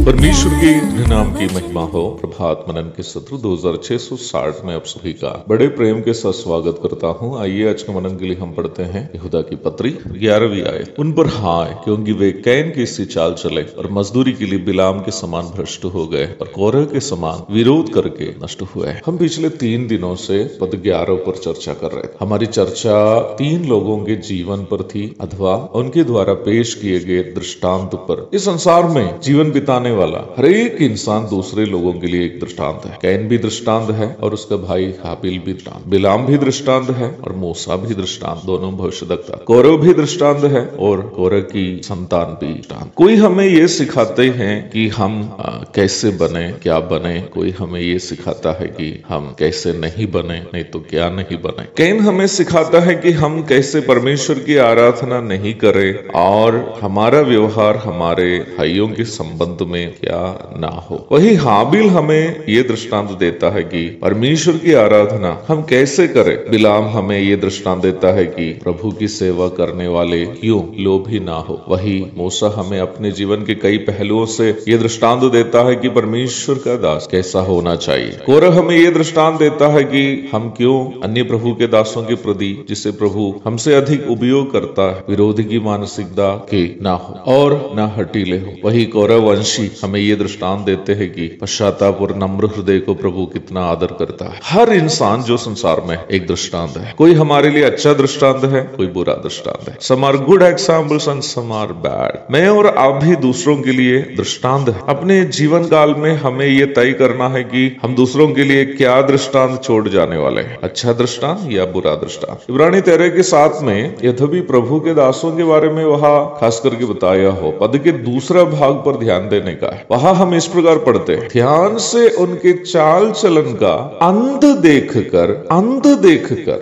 परमेश्वर के नाम की महिमा हो। प्रभात मनन के सत्र 2660 में आप सभी का बड़े प्रेम के साथ स्वागत करता हूँ। आइए आज के मनन के लिए हम पढ़ते हैं यहूदा की पत्री 11वीं आयत। उन पर हाय, क्योंकि वे कैन की सी चाल चले और मजदूरी के लिए बिलाम के समान भ्रष्ट हो गए और कोरह के समान विरोध करके नष्ट हुए। हम पिछले 3 दिनों से पद 11 पर चर्चा कर रहे थे। हमारी चर्चा 3 लोगों के जीवन पर थी अथवा उनके द्वारा पेश किए गए दृष्टांत पर। इस संसार में जीवन बिताने वाला हर एक इंसान दूसरे लोगों के लिए एक दृष्टांत है। कैन भी दृष्टांत है और उसका भाई हाबिल भी दृष्टांत, बिलाम भी दृष्टांत है और मूसा भी दृष्टांत, दोनों भविष्यद्वक्ता। कोरह भी दृष्टांत है और कोरह की संतान भी दृष्टांत। कोई हमें ये सिखाते हैं कि हम कैसे बने, क्या बने। कोई हमें ये सिखाता है कि हम कैसे नहीं बने, नहीं तो क्या नहीं बने। कैन हमें सिखाता है कि हम कैसे परमेश्वर की आराधना नहीं करें और हमारा व्यवहार हमारे भाइयों के संबंध में क्या ना हो। वही हाबिल हमें ये दृष्टांत देता है कि परमेश्वर की आराधना हम कैसे करें। बिलाम हमें ये दृष्टांत देता है कि प्रभु की सेवा करने वाले क्यों लोभी ना हो। वही मूसा हमें अपने जीवन के कई पहलुओं से ये दृष्टांत देता है कि परमेश्वर का दास कैसा होना चाहिए। कोरह हमें ये दृष्टांत देता है कि हम क्यों अन्य प्रभु के दासों के प्रति, जिसे प्रभु हमसे अधिक उपयोग करता है, विरोधी की मानसिकता के ना हो और ना हटीले हो। वही कोरह वंशी हमें ये दृष्टांत देते हैं कि पश्चाताप और नम्र हृदय को प्रभु कितना आदर करता है। हर इंसान जो संसार में एक दृष्टांत है। कोई हमारे लिए अच्छा दृष्टांत है, कोई बुरा दृष्टांत है। Some are good examples and some are bad. मैं और आप भी दूसरों के लिए दृष्टांत है। अपने जीवन काल में हमें ये तय करना है कि हम दूसरों के लिए क्या दृष्टांत छोड़ जाने वाले हैं, अच्छा दृष्टांत या बुरा दृष्टांत। इब्रानी 13 के 7 में यद्यपि प्रभु के दासों के बारे में वहां खास करके बताया हो, पद के दूसरा भाग पर ध्यान देने का है। वहां हम इस प्रकार पढ़ते हैं, ध्यान से उनके चाल चलन का अंत देखकर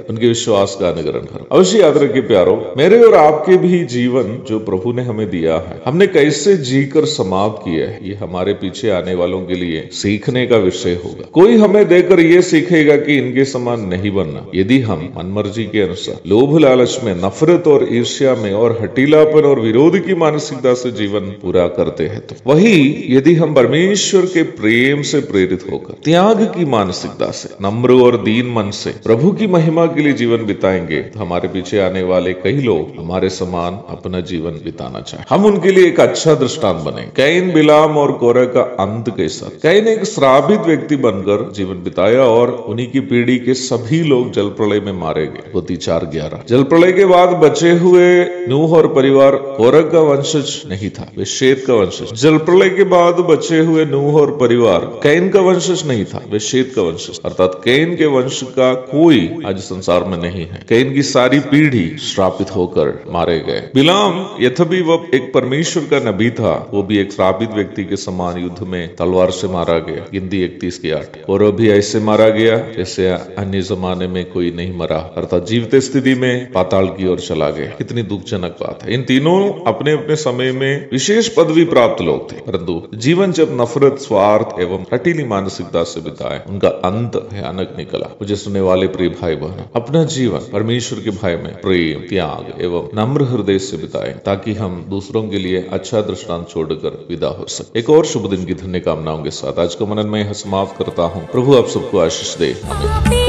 उनके विश्वास का अनुकरण कर। अवश्य याद रखिए प्यारो, मेरे और आपके भी जीवन जो प्रभु ने हमें दिया है, हमने कैसे जीकर समाप्त किया है, ये हमारे पीछे आने वालों के लिए सीखने का विषय होगा। कोई हमें देखकर ये सीखेगा कि इनके समान नहीं बनना। यदि हम मनमर्जी के अनुसार लोभ लालच में, नफरत और ईर्ष्या में और हटीलापन और विरोध की मानसिकता से जीवन पूरा करते हैं, तो वही यदि हम परमेश्वर के प्रेम से प्रेरित होकर त्याग की मानसिकता से, नम्र और दीन मन से प्रभु की महिमा के लिए जीवन बिताएंगे, तो हमारे पीछे आने वाले कई लोग हमारे समान अपना जीवन बिताना चाहे। हम उनके लिए एक अच्छा दृष्टांत बने। कैन, बिलाम और कोरह का अंत कैसा। कैन एक श्रापित व्यक्ति बनकर जीवन बिताया और उन्हीं की पीढ़ी के सभी लोग जल प्रलय में मारे गए। होती 4:11। जल प्रलय के बाद बचे हुए नूह और परिवार कोरह का वंशज नहीं था, वे शेत का वंशज। जल प्रलय के बाद बचे हुए नूह और परिवार कैन का वंशज नहीं था, वे शेत का वंशज। अर्थात कैन के वंश का कोई आज संसार में नहीं है। कैन की सारी पीढ़ी श्रापित होकर मारे गए। बिलाम यद्यपि वह एक परमेश्वर का नबी था, वो भी एक श्रापित व्यक्ति के समान युद्ध में तलवार से मारा गया। गिनती 31:8। और वो भी ऐसे मारा गया जैसे अन्य जमाने में कोई नहीं मरा, अर्थात जीवित स्थिति में पाताल की ओर चला गया। कितनी दुखजनक बात है। इन तीनों अपने अपने समय में विशेष पदवी प्राप्त लोग थे, परंतु जीवन जब नफरत, स्वार्थ एवं हठीली मानसिकता से बिताए, उनका अंत भयानक निकला। मुझे सुनने वाले प्रिय भाई बहन, अपना जीवन परमेश्वर के भय में प्रेम, त्याग एवं नम्र हृदय से बिताएं, ताकि हम दूसरों के लिए अच्छा दृष्टांत छोड़कर विदा हो सके। एक और शुभ दिन की धन्य कामनाओं के साथ आज का मनन मैं समाप्त करता हूँ। प्रभु आप सबको आशीष दे। आमीन।